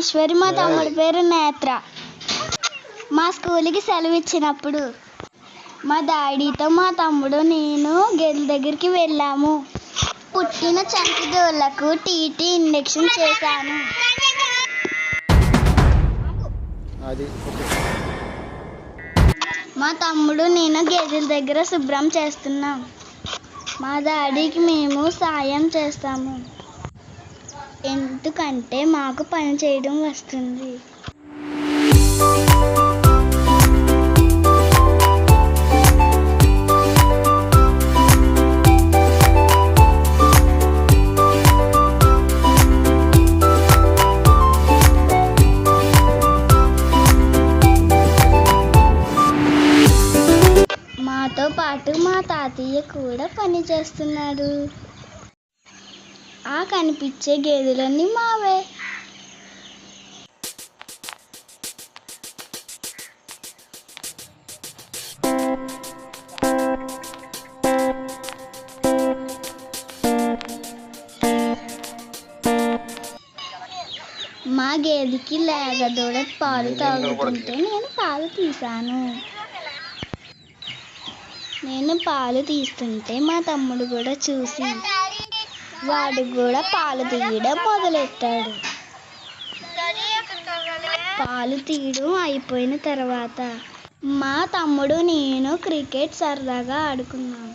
ఈశ్వరి, మా తమ్ముడి పేరు నేత్ర. మా స్కూల్కి సెలవు ఇచ్చినప్పుడు మా డాడీతో మా తమ్ముడు నేను గేదెల దగ్గరికి వెళ్ళాము. పుట్టిన చంటిదోళ్లకు టీటీ ఇంజెక్షన్ చేశాను. మా తమ్ముడు నేను గేదెల దగ్గర శుభ్రం చేస్తున్నాం. మా డాడీకి మేము సాయం చేస్తాము, ఎందుకంటే మాకు పని చేయడం వస్తుంది. మాతో పాటు మా తాతయ్య కూడా పని చేస్తున్నాడు. ఆ కనిపించే గేదెలన్నీ మావే. మా గేదెకి లేగదూడ పాలు తాగుతుంటే నేను పాలు తీశాను. నేను పాలు తీస్తుంటే మా తమ్ముడు కూడా చూసి వాడు కూడా పాలు తీయడం మొదలెట్టాడు. పాలు తీయడం అయిపోయిన తర్వాత మా తమ్ముడు నేను క్రికెట్ సరదాగా ఆడుకున్నాం.